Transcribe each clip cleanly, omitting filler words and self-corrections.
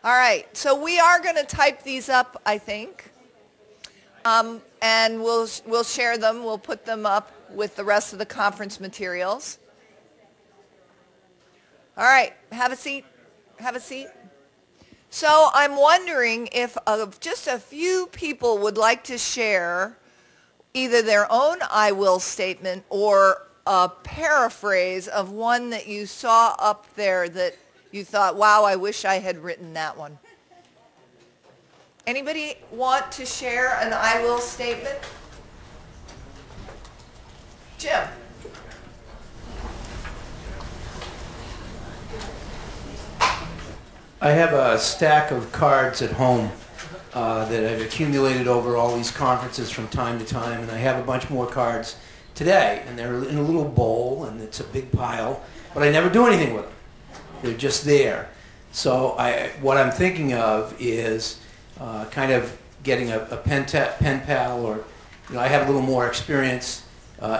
All right, so we are going to type these up, I think, and we'll share them. We'll put them up with the rest of the conference materials. All right, have a seat. Have a seat. So I'm wondering if just a few people would like to share either their own I will statement or a paraphrase of one that you saw up there that you thought, wow, I wish I had written that one. Anybody want to share an I will statement? Jim. I have a stack of cards at home that I've accumulated over all these conferences from time to time, and I have a bunch more cards today, and they're in a little bowl, and it's a big pile, but I never do anything with them. They're just there. So what I'm thinking of is kind of getting a pen pal, or I have a little more experience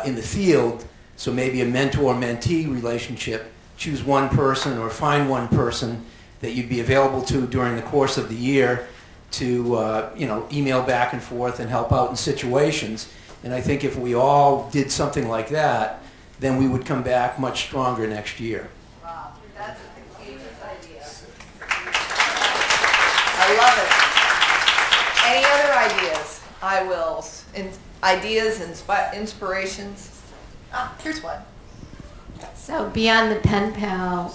in the field, so maybe a mentor-mentee relationship. Choose one person or find one person that you'd be available to during the course of the year to email back and forth and help out in situations. And I think if we all did something like that, then we would come back much stronger next year. Wow, that's a contagious idea. I love it. Any other ideas? I wills, ideas, inspirations? Here's one. So beyond the pen pal,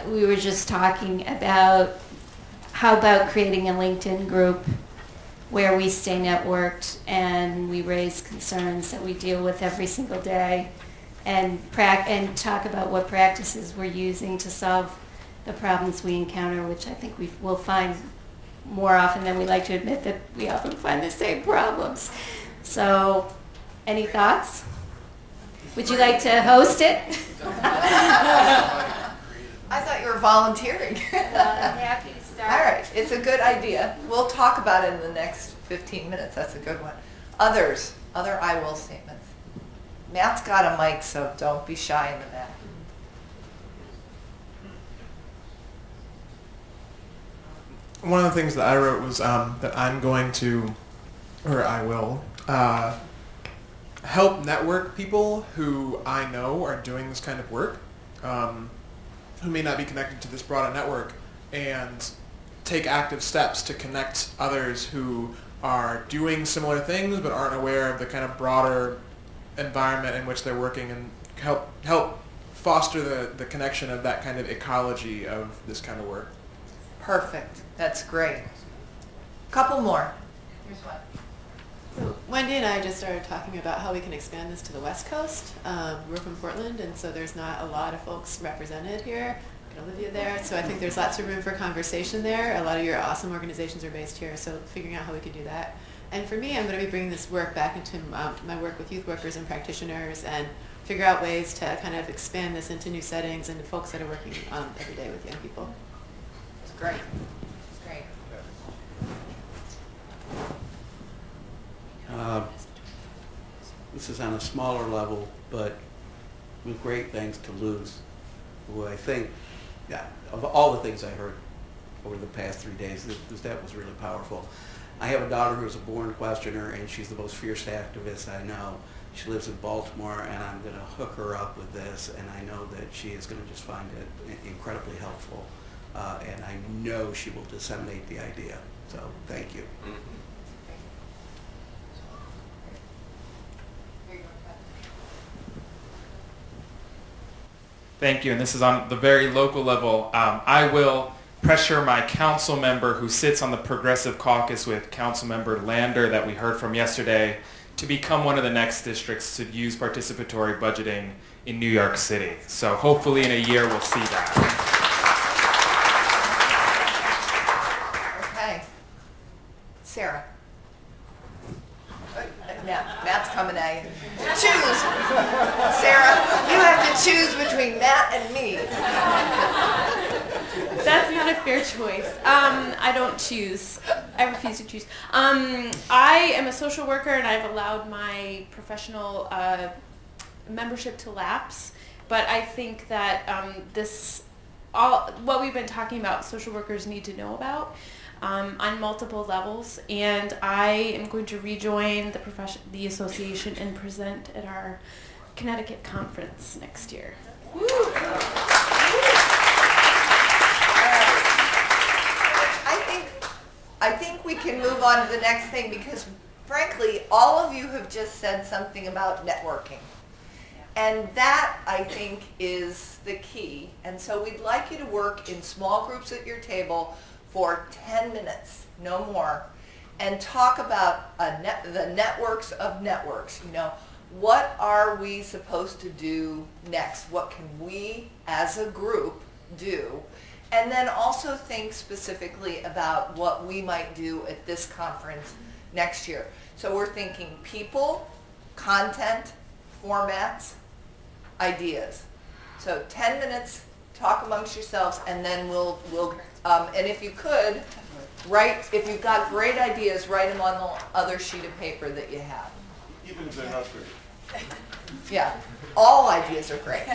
we were just talking about how about creating a LinkedIn group where we stay networked and we raise concerns that we deal with every single day and talk about what practices we're using to solve the problems we encounter, which I think we will find more often than we like to admit that we often find the same problems. So, any thoughts? Would you like to host it? I thought you were volunteering. I'm happy to start. All right, it's a good idea. We'll talk about it in the next 15 minutes. That's a good one. Other I will statements. Matt's got a mic, so don't be shy in the back. One of the things that I wrote was that I'm going to, or I will, help network people who I know are doing this kind of work, who may not be connected to this broader network, and take active steps to connect others who are doing similar things but aren't aware of the kind of broader environment in which they're working, and help foster the connection of that kind of ecology of this kind of work. Perfect. That's great. Couple more. Here's one. So Wendy and I just started talking about how we can expand this to the West Coast. We're from Portland, and so there's not a lot of folks represented here. Olivia there, so I think there's lots of room for conversation there. A lot of your awesome organizations are based here, so figuring out how we could do that. And for me, I'm going to be bringing this work back into my work with youth workers and practitioners, and figure out ways to kind of expand this into new settings and folks that are working every day with young people. It's great. It's great. This is on a smaller level, but with great things to lose. Who I think, of all the things I heard over the past 3 days, that was really powerful. I have a daughter who's a born questioner, and she's the most fierce activist I know. She lives in Baltimore, and I'm going to hook her up with this, and I know that she is going to just find it incredibly helpful, and I know she will disseminate the idea. So thank you. Thank you, and this is on the very local level. I will pressure my council member who sits on the Progressive Caucus with Council Member Lander that we heard from yesterday to become one of the next districts to use participatory budgeting in New York City. So hopefully in a year we'll see that. Okay. Sarah. Matt's coming at you. Choose. Sarah, you have to choose between Matt and me. That's not a fair choice. I don't choose. I refuse to choose. I am a social worker, and I've allowed my professional membership to lapse. But I think that this all what we've been talking about, social workers need to know about on multiple levels. And I am going to rejoin the association and present at our Connecticut conference next year. I think we can move on to the next thing because, frankly, all of you have just said something about networking. And that, I think, is the key. And so we'd like you to work in small groups at your table for 10 minutes, no more, and talk about the networks of networks. You know, what are we supposed to do next? What can we as a group do? And then also think specifically about what we might do at this conference next year. So we're thinking people, content, formats, ideas. So 10 minutes, talk amongst yourselves, and then we'll and if you could, if you've got great ideas, write them on the other sheet of paper that you have. Even if they're not great. Yeah, all ideas are great.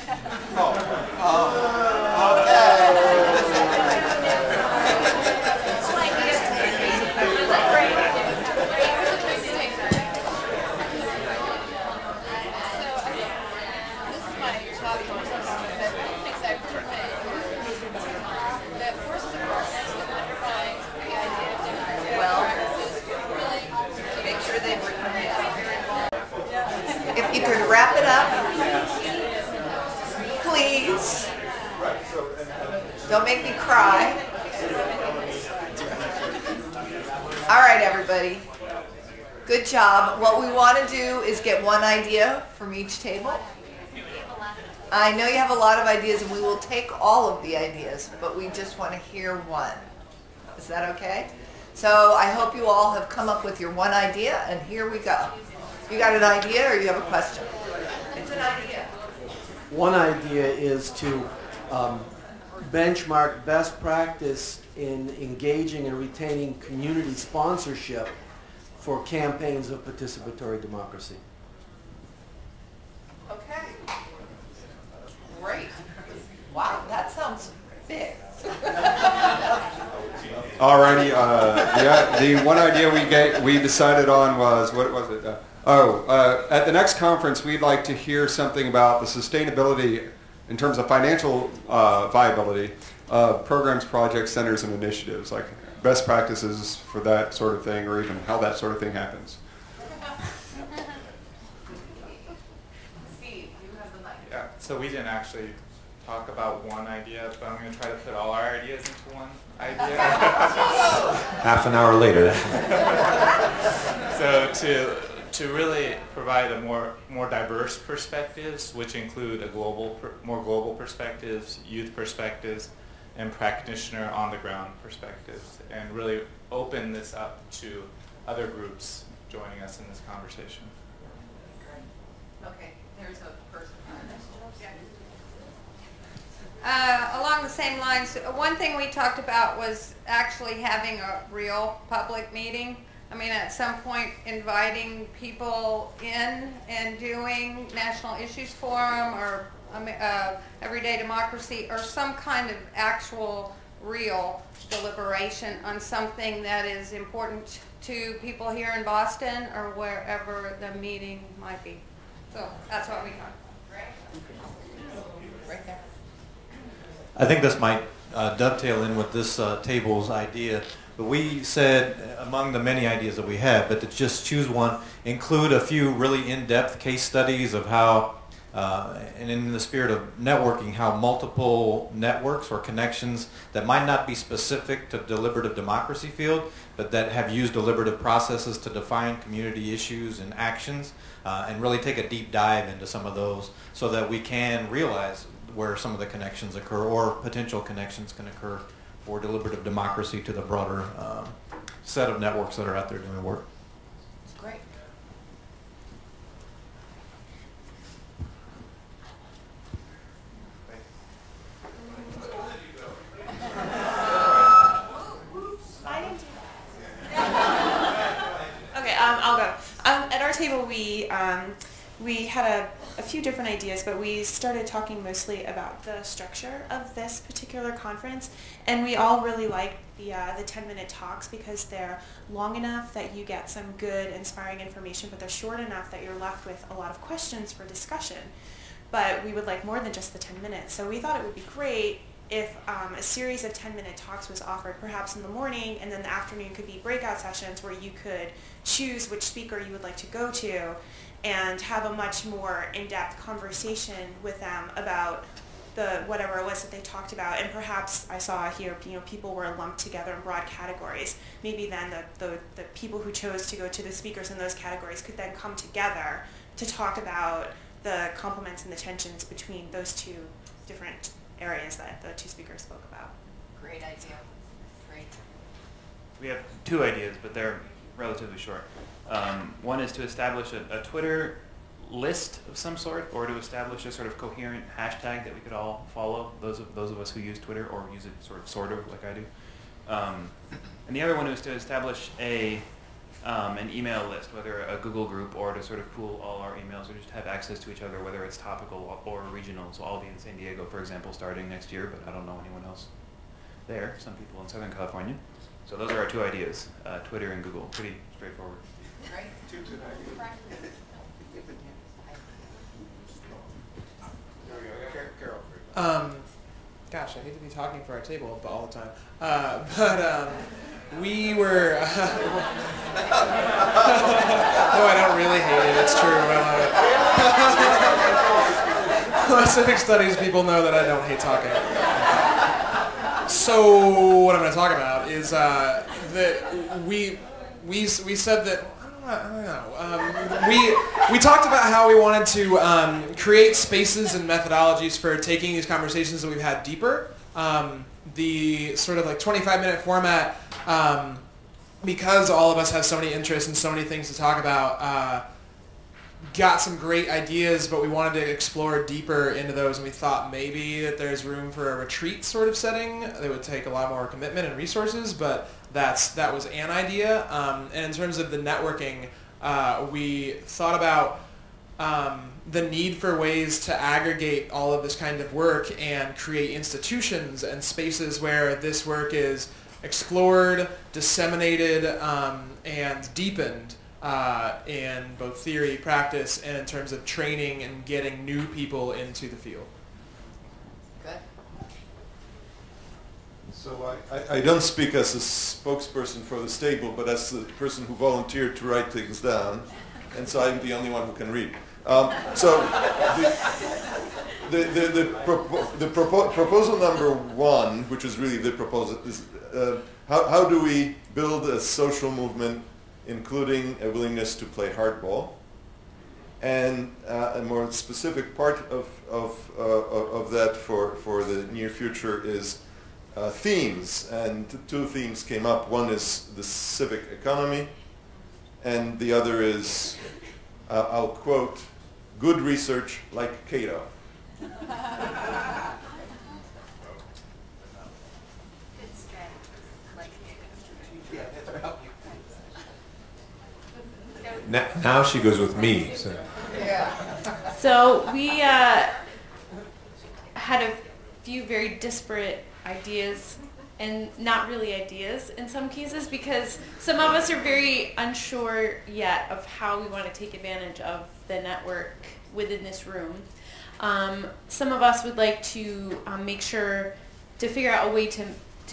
If you could wrap it up, please. Don't make me cry. All right, everybody. Good job. What we want to do is get one idea from each table. I know you have a lot of ideas, and we will take all of the ideas, but we just want to hear one. Is that okay? So I hope you all have come up with your one idea, and here we go. You got an idea or you have a question? It's an idea. One idea is to benchmark best practice in engaging and retaining community sponsorship for campaigns of participatory democracy. Okay. Great. Wow, that sounds big. Alrighty, the one idea we decided on was, what was it? At the next conference, we'd like to hear something about the sustainability in terms of financial viability of programs, projects, centers, and initiatives, like best practices for that sort of thing, or even how that sort of thing happens. Steve, you have the mic. Yeah, so we didn't actually talk about one idea, but I'm going to try to put all our ideas into one idea. Half an hour later. So to really provide a more diverse perspectives, which include more global perspectives, youth perspectives, and practitioner on the ground perspectives, and really open this up to other groups joining us in this conversation. Okay, there's a person. Along the same lines, one thing we talked about was actually having a real public meeting. I mean, at some point inviting people in and doing National Issues Forum or Everyday Democracy or some kind of actual real deliberation on something that is important to people here in Boston or wherever the meeting might be. So that's what we thought. Right there. I think this might dovetail in with this table's idea. But we said, among the many ideas that we had, but to just choose one, include a few really in-depth case studies of how, and in the spirit of networking, how multiple networks or connections that might not be specific to deliberative democracy field, but that have used deliberative processes to define community issues and actions, and really take a deep dive into some of those so that we can realize where some of the connections occur or potential connections can occur for deliberative democracy to the broader set of networks that are out there doing work. That's great. Okay, I'll go. At our table, we had a few different ideas, but we started talking mostly about the structure of this particular conference, and we all really liked the 10-minute talks because they're long enough that you get some good, inspiring information, but they're short enough that you're left with a lot of questions for discussion. But we would like more than just the 10 minutes, so we thought it would be great if a series of 10-minute talks was offered, perhaps in the morning, and then the afternoon could be breakout sessions where you could choose which speaker you would like to go to and have a much more in-depth conversation with them about whatever it was that they talked about. And perhaps I saw here, people were lumped together in broad categories. Maybe then the people who chose to go to the speakers in those categories could then come together to talk about the complements and the tensions between those two different areas that the two speakers spoke about. Great idea. Great. We have two ideas, but they're relatively short. One is to establish a Twitter list of some sort, or to establish a sort of coherent hashtag that we could all follow, those of us who use Twitter or use it sort of like I do. And the other one is to establish an email list, whether a Google group or to sort of pool all our emails or just have access to each other, whether it's topical or regional. So I'll be in San Diego, for example, starting next year, but I don't know anyone else there, some people in Southern California. So those are our two ideas, Twitter and Google. Pretty straightforward. Right. Two good ideas. Gosh, I hate to be talking for our table all the time. But we were... no, I don't really hate it. It's true. I love it. Civic studies people know that I don't hate talking. So what I'm going to talk about is that we said that... I don't know. We talked about how we wanted to create spaces and methodologies for taking these conversations that we've had deeper. The sort of like 25-minute format, because all of us have so many interests and so many things to talk about, got some great ideas, but we wanted to explore deeper into those, and we thought maybe that there's room for a retreat sort of setting that would take a lot more commitment and resources, but that was an idea. And in terms of the networking, we thought about the need for ways to aggregate all of this kind of work and create institutions and spaces where this work is explored, disseminated, and deepened in both theory, practice, and in terms of training and getting new people into the field. Good. So I don't speak as a spokesperson for the stable, but as the person who volunteered to write things down, and so I'm the only one who can read. So the proposal number one, which is really the proposal, is how do we build a social movement, including a willingness to play hardball? And a more specific part of that for the near future is themes, and two themes came up. One is the civic economy, and the other is, I'll quote, good research like Cato. Now she goes with me. So, So we had a few very disparate ideas, and not really ideas in some cases, because some of us are very unsure yet of how we want to take advantage of the network within this room. Some of us would like to figure out a way to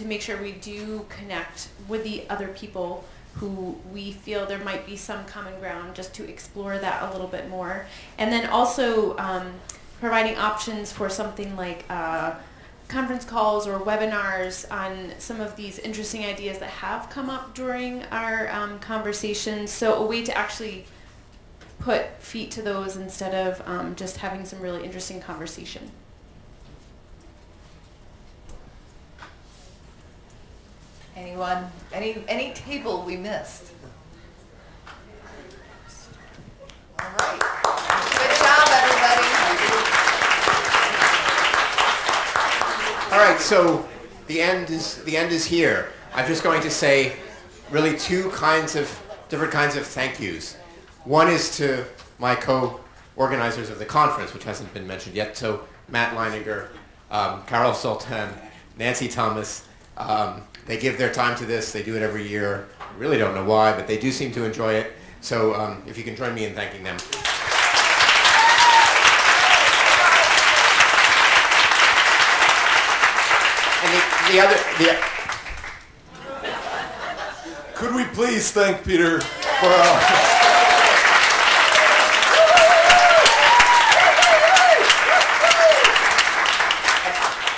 make sure we do connect with the other people who we feel there might be some common ground, just to explore that a little bit more. And then also providing options for something like conference calls or webinars on some of these interesting ideas that have come up during our conversations. So a way to actually put feet to those instead of just having some really interesting conversation. Anyone? Any table we missed? All right. Good job, everybody. All right, so the end is here. I'm just going to say really two different kinds of thank yous. One is to my organizers of the conference, which hasn't been mentioned yet. So Matt Leininger, Carol Sultan, Nancy Thomas, they give their time to this. They do it every year. I really don't know why, but they do seem to enjoy it. So if you can join me in thanking them. And Could we please thank Peter for our...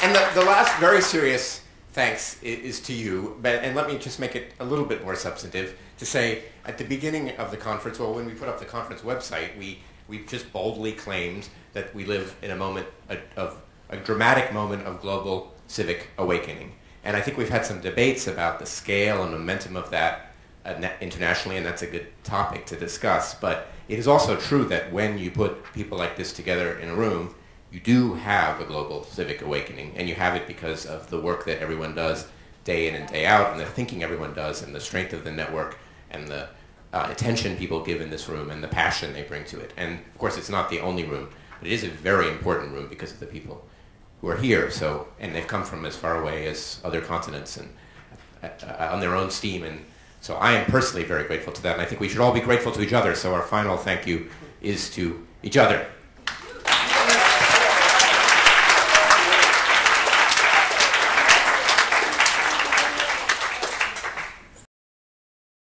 And the last very serious thanks is to you, and let me just make it a little bit more substantive, to say at the beginning of the conference, well, when we put up the conference website, we just boldly claimed that we live in a moment of a dramatic moment of global civic awakening. And I think we've had some debates about the scale and momentum of that internationally, and that's a good topic to discuss. But it is also true that when you put people like this together in a room, you do have a global civic awakening, and you have it because of the work that everyone does day in and day out, and the thinking everyone does, and the strength of the network, and the attention people give in this room, and the passion they bring to it. And of course, it's not the only room, but it is a very important room because of the people who are here. So, and they've come from as far away as other continents and on their own steam. And so I am personally very grateful to that, and I think we should all be grateful to each other. So our final thank you is to each other.